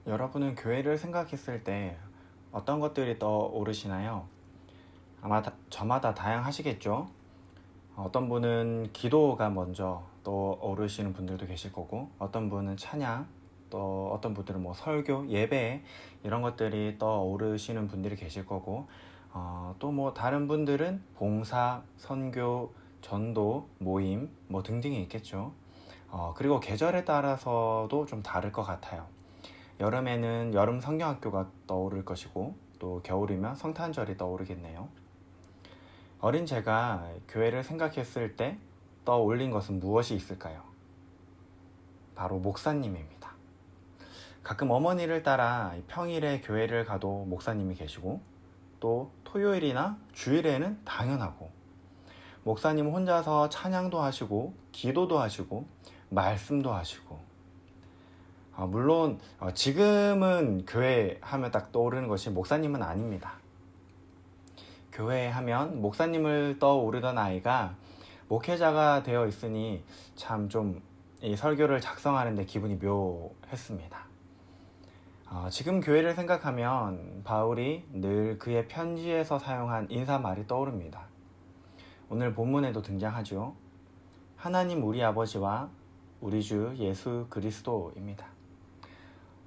여러분은 교회를 생각했을 때 어떤 것들이 떠오르시나요? 아마 저마다 다양하시겠죠? 어떤 분은 기도가 먼저 떠오르시는 분들도 계실 거고, 어떤 분은 찬양, 또 어떤 분들은 뭐 설교, 예배 이런 것들이 떠오르시는 분들이 계실 거고, 또 뭐 다른 분들은 봉사, 선교, 전도, 모임 뭐 등등이 있겠죠. 그리고 계절에 따라서도 좀 다를 것 같아요. 여름에는 여름 성경학교가 떠오를 것이고, 또 겨울이면 성탄절이 떠오르겠네요. 어린 제가 교회를 생각했을 때 떠올린 것은 무엇이 있을까요? 바로 목사님입니다. 가끔 어머니를 따라 평일에 교회를 가도 목사님이 계시고, 또 토요일이나 주일에는 당연하고, 목사님 혼자서 찬양도 하시고 기도도 하시고 말씀도 하시고, 물론 지금은 교회 하면 딱 떠오르는 것이 목사님은 아닙니다. 교회 하면 목사님을 떠오르던 아이가 목회자가 되어 있으니 참 좀 이 설교를 작성하는데 기분이 묘했습니다. 지금 교회를 생각하면 바울이 늘 그의 편지에서 사용한 인사말이 떠오릅니다. 오늘 본문에도 등장하죠. 하나님 우리 아버지와 우리 주 예수 그리스도입니다.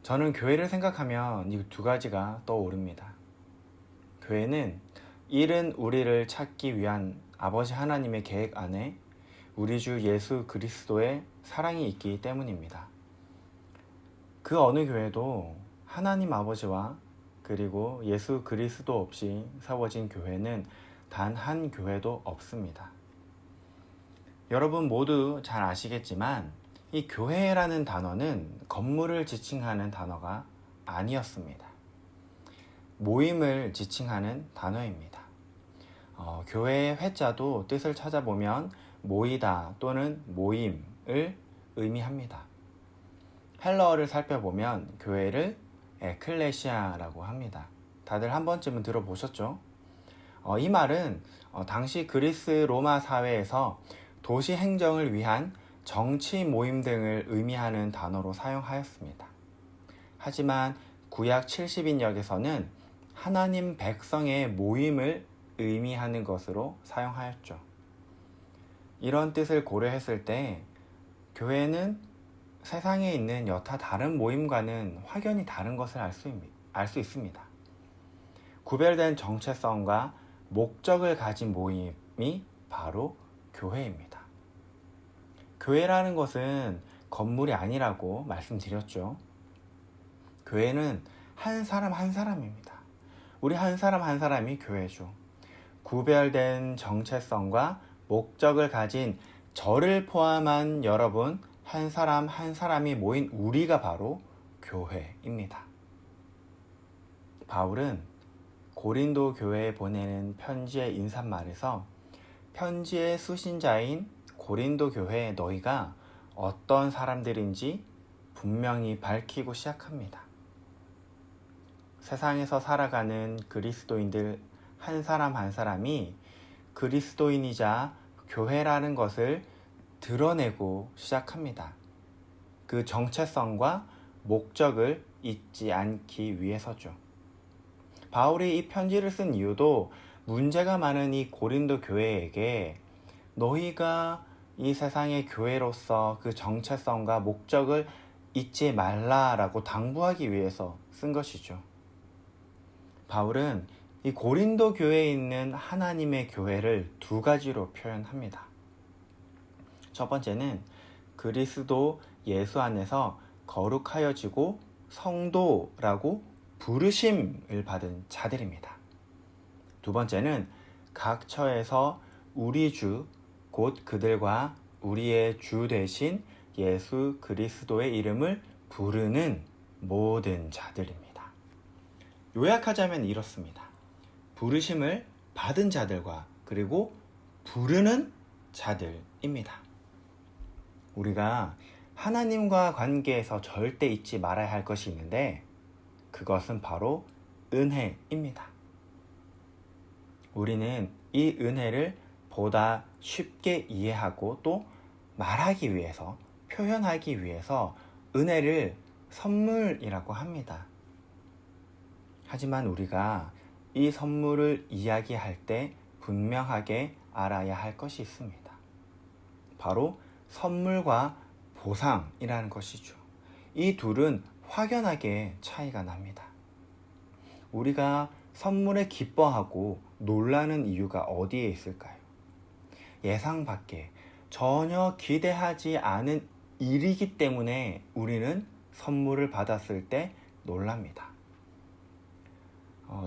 저는 교회를 생각하면 이 두 가지가 떠오릅니다. 교회는 이른 우리를 찾기 위한 아버지 하나님의 계획 안에 우리 주 예수 그리스도의 사랑이 있기 때문입니다. 그 어느 교회도 하나님 아버지와 그리고 예수 그리스도 없이 세워진 교회는 단 한 교회도 없습니다. 여러분 모두 잘 아시겠지만 이 교회라는 단어는 건물을 지칭하는 단어가 아니었습니다. 모임을 지칭하는 단어입니다. 교회의 회자도 뜻을 찾아보면 모이다 또는 모임을 의미합니다. 헬러어를 살펴보면 교회를 에클레시아라고 합니다. 다들 한 번쯤은 들어보셨죠? 이 말은 당시 그리스 로마 사회에서 도시 행정을 위한 정치 모임 등을 의미하는 단어로 사용하였습니다. 하지만 구약 70인역에서는 하나님 백성의 모임을 의미하는 것으로 사용하였죠. 이런 뜻을 고려했을 때 교회는 세상에 있는 여타 다른 모임과는 확연히 다른 것을 알 수 있습니다. 구별된 정체성과 목적을 가진 모임이 바로 교회입니다. 교회라는 것은 건물이 아니라고 말씀드렸죠. 교회는 한 사람 한 사람입니다. 우리 한 사람 한 사람이 교회죠. 구별된 정체성과 목적을 가진 저를 포함한 여러분 한 사람 한 사람이 모인 우리가 바로 교회입니다. 바울은 고린도 교회에 보내는 편지의 인사말에서 편지의 수신자인 고린도 교회의 너희가 어떤 사람들인지 분명히 밝히고 시작합니다. 세상에서 살아가는 그리스도인들 한 사람 한 사람이 그리스도인이자 교회라는 것을 드러내고 시작합니다. 그 정체성과 목적을 잊지 않기 위해서죠. 바울이 이 편지를 쓴 이유도 문제가 많은 이 고린도 교회에게 너희가 이 세상의 교회로서 그 정체성과 목적을 잊지 말라라고 당부하기 위해서 쓴 것이죠. 바울은 이 고린도 교회에 있는 하나님의 교회를 두 가지로 표현합니다. 첫 번째는 그리스도 예수 안에서 거룩하여지고 성도라고 부르심을 받은 자들입니다. 두 번째는 각 처에서 우리 주, 곧 그들과 우리의 주 되신 예수 그리스도의 이름을 부르는 모든 자들입니다. 요약하자면 이렇습니다. 부르심을 받은 자들과 그리고 부르는 자들입니다. 우리가 하나님과 관계에서 절대 잊지 말아야 할 것이 있는데 그것은 바로 은혜입니다. 우리는 이 은혜를 보다 쉽게 이해하고 또 말하기 위해서, 표현하기 위해서 은혜를 선물이라고 합니다. 하지만 우리가 이 선물을 이야기할 때 분명하게 알아야 할 것이 있습니다. 바로 선물과 보상이라는 것이죠. 이 둘은 확연하게 차이가 납니다. 우리가 선물에 기뻐하고 놀라는 이유가 어디에 있을까요? 예상 밖에 전혀 기대하지 않은 일이기 때문에 우리는 선물을 받았을 때 놀랍니다.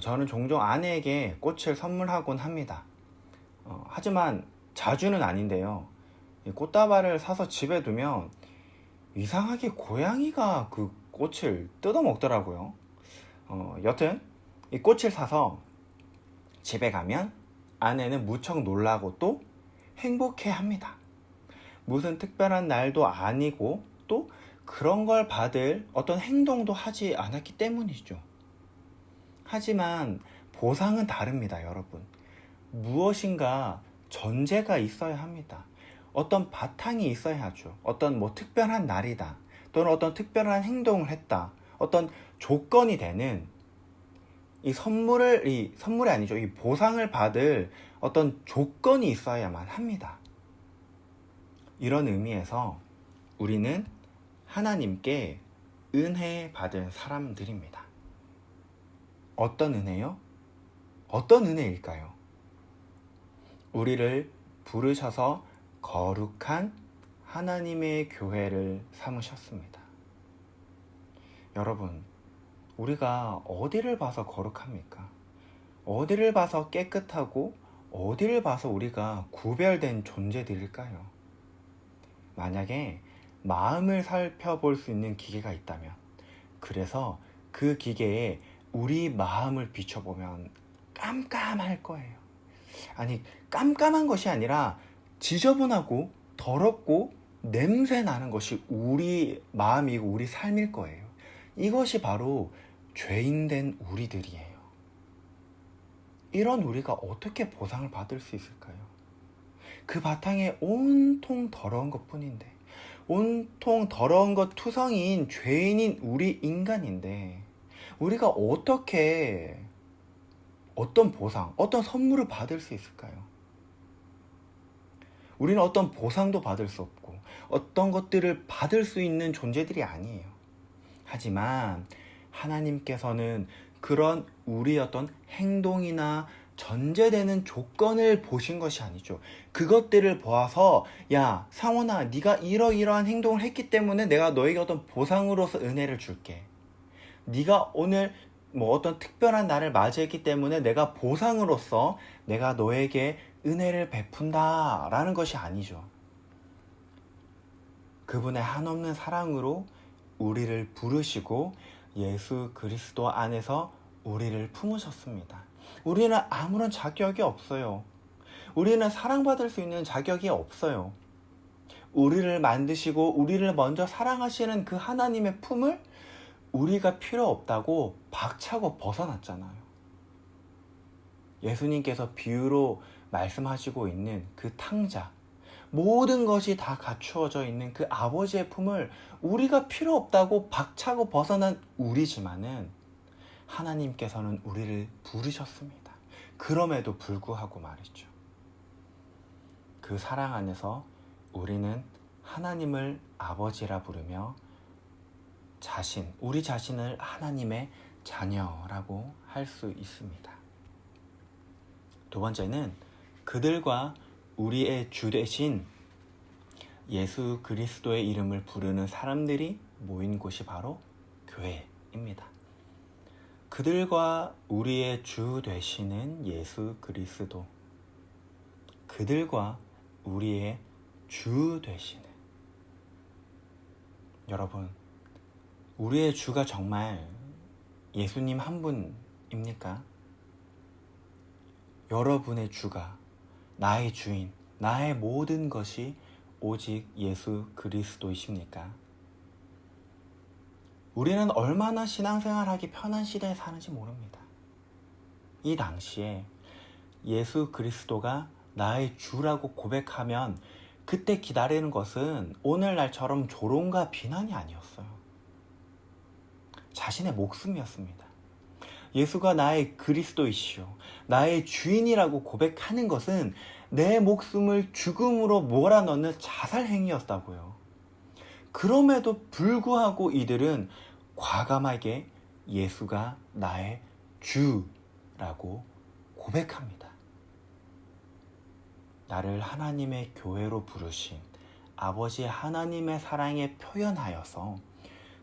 저는 종종 아내에게 꽃을 선물하곤 합니다. 하지만 자주는 아닌데요. 이 꽃다발을 사서 집에 두면 이상하게 고양이가 그 꽃을 뜯어먹더라고요. 여튼 이 꽃을 사서 집에 가면 아내는 무척 놀라고 또 행복해합니다. 무슨 특별한 날도 아니고 또 그런 걸 받을 어떤 행동도 하지 않았기 때문이죠. 하지만 보상은 다릅니다, 여러분. 무엇인가 전제가 있어야 합니다. 어떤 바탕이 있어야 하죠. 어떤 특별한 날이다. 또는 어떤 특별한 행동을 했다. 어떤 조건이 되는 이 선물이 아니죠. 이 보상을 받을 어떤 조건이 있어야만 합니다. 이런 의미에서 우리는 하나님께 은혜 받은 사람들입니다. 어떤 은혜요? 어떤 은혜일까요? 우리를 부르셔서 거룩한 하나님의 교회를 삼으셨습니다. 여러분, 우리가 어디를 봐서 거룩합니까? 어디를 봐서 깨끗하고 어디를 봐서 우리가 구별된 존재들일까요? 만약에 마음을 살펴볼 수 있는 기계가 있다면, 그래서 그 기계에 우리 마음을 비춰보면 깜깜할 거예요. 아니, 깜깜한 것이 아니라 지저분하고 더럽고 냄새 나는 것이 우리 마음이고 우리 삶일 거예요. 이것이 바로 죄인된 우리들이에요. 이런 우리가 어떻게 보상을 받을 수 있을까요? 그 바탕에 온통 더러운 것 뿐인데, 온통 더러운 것 투성이인 죄인인 우리 인간인데, 우리가 어떻게 어떤 보상, 어떤 선물을 받을 수 있을까요? 우리는 어떤 보상도 받을 수 없고 어떤 것들을 받을 수 있는 존재들이 아니에요. 하지만 하나님께서는 그런 우리의 어떤 행동이나 전제되는 조건을 보신 것이 아니죠. 그것들을 보아서 야, 상원아, 네가 이러이러한 행동을 했기 때문에 내가 너에게 어떤 보상으로서 은혜를 줄게. 네가 오늘 어떤 특별한 날을 맞이했기 때문에 내가 보상으로서 내가 너에게 은혜를 베푼다 라는 것이 아니죠. 그분의 한없는 사랑으로 우리를 부르시고 예수 그리스도 안에서 우리를 품으셨습니다. 우리는 아무런 자격이 없어요. 우리는 사랑받을 수 있는 자격이 없어요. 우리를 만드시고 우리를 먼저 사랑하시는 그 하나님의 품을 우리가 필요 없다고 박차고 벗어났잖아요. 예수님께서 비유로 말씀하시고 있는 그 탕자, 모든 것이 다 갖추어져 있는 그 아버지의 품을 우리가 필요 없다고 박차고 벗어난 우리지만은 하나님께서는 우리를 부르셨습니다. 그럼에도 불구하고 말이죠. 그 사랑 안에서 우리는 하나님을 아버지라 부르며 우리 자신을 하나님의 자녀라고 할 수 있습니다. 두 번째는 그들과 우리의 주 되신 예수 그리스도의 이름을 부르는 사람들이 모인 곳이 바로 교회입니다. 그들과 우리의 주 되시는 예수 그리스도, 그들과 우리의 주 되시는, 여러분, 우리의 주가 정말 예수님 한 분입니까? 여러분의 주가, 나의 주인, 나의 모든 것이 오직 예수 그리스도이십니까? 우리는 얼마나 신앙생활하기 편한 시대에 사는지 모릅니다. 이 당시에 예수 그리스도가 나의 주라고 고백하면 그때 기다리는 것은 오늘날처럼 조롱과 비난이 아니었어요. 자신의 목숨이었습니다. 예수가 나의 그리스도이시오, 나의 주인이라고 고백하는 것은 내 목숨을 죽음으로 몰아넣는 자살 행위였다고요. 그럼에도 불구하고 이들은 과감하게 예수가 나의 주라고 고백합니다. 나를 하나님의 교회로 부르신 아버지 하나님의 사랑에 표현하여서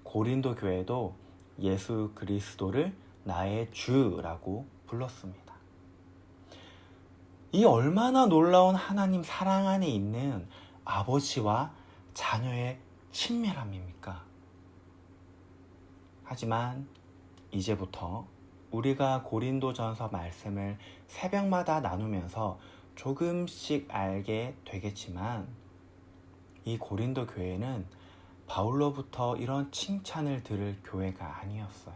고린도 교회도 예수 그리스도를 나의 주라고 불렀습니다. 이 얼마나 놀라운 하나님 사랑 안에 있는 아버지와 자녀의 친밀함입니까? 하지만 이제부터 우리가 고린도전서 말씀을 새벽마다 나누면서 조금씩 알게 되겠지만, 이 고린도 교회는 바울로부터 이런 칭찬을 들을 교회가 아니었어요.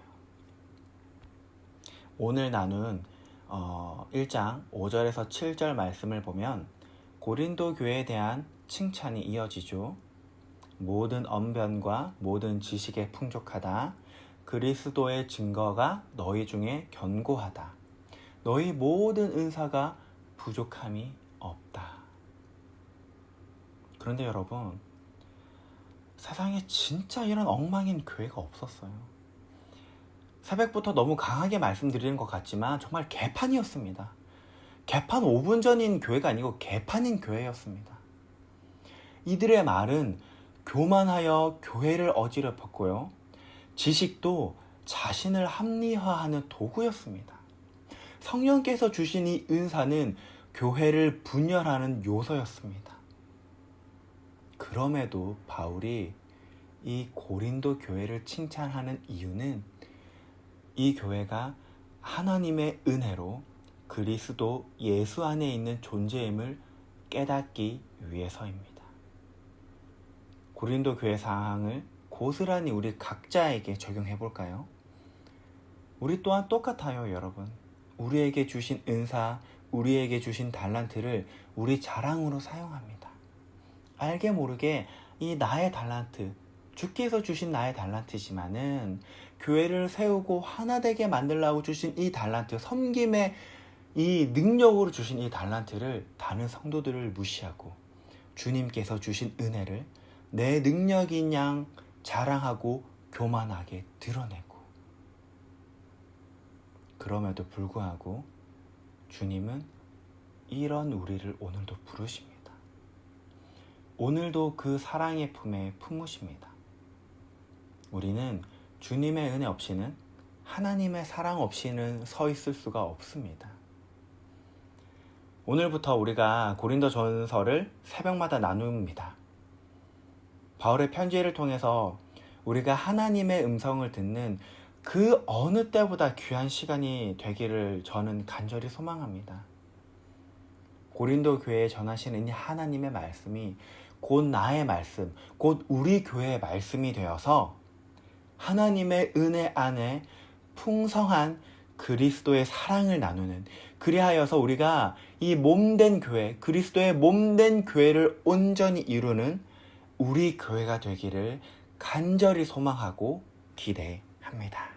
오늘 나눈 1장 5절에서 7절 말씀을 보면 고린도 교회에 대한 칭찬이 이어지죠. 모든 언변과 모든 지식에 풍족하다. 그리스도의 증거가 너희 중에 견고하다. 너희 모든 은사가 부족함이 없다. 그런데 여러분, 세상에 진짜 이런 엉망인 교회가 없었어요. 새벽부터 너무 강하게 말씀드리는 것 같지만 정말 개판이었습니다. 개판 5분 전인 교회가 아니고 개판인 교회였습니다. 이들의 말은 교만하여 교회를 어지럽혔고요. 지식도 자신을 합리화하는 도구였습니다. 성령께서 주신 이 은사는 교회를 분열하는 요소였습니다. 그럼에도 바울이 이 고린도 교회를 칭찬하는 이유는 이 교회가 하나님의 은혜로 그리스도 예수 안에 있는 존재임을 깨닫기 위해서입니다. 고린도 교회 상황을 고스란히 우리 각자에게 적용해 볼까요? 우리 또한 똑같아요, 여러분. 우리에게 주신 은사, 우리에게 주신 달란트를 우리 자랑으로 사용합니다. 알게 모르게 이 나의 달란트, 주께서 주신 나의 달란트지만은 교회를 세우고 하나 되게 만들라고 주신 이 달란트, 섬김의 이 능력으로 주신 이 달란트를 다른 성도들을 무시하고 주님께서 주신 은혜를 내 능력인 양 자랑하고 교만하게 드러내고, 그럼에도 불구하고 주님은 이런 우리를 오늘도 부르십니다. 오늘도 그 사랑의 품에 품으십니다. 우리는 주님의 은혜 없이는, 하나님의 사랑 없이는 서 있을 수가 없습니다. 오늘부터 우리가 고린도전서를 새벽마다 나눕니다. 바울의 편지를 통해서 우리가 하나님의 음성을 듣는 그 어느 때보다 귀한 시간이 되기를 저는 간절히 소망합니다. 고린도 교회에 전하시는 이 하나님의 말씀이 곧 나의 말씀, 곧 우리 교회의 말씀이 되어서 하나님의 은혜 안에 풍성한 그리스도의 사랑을 나누는, 그리하여서 우리가 이 몸된 교회, 그리스도의 몸된 교회를 온전히 이루는 우리 교회가 되기를 간절히 소망하고 기대합니다.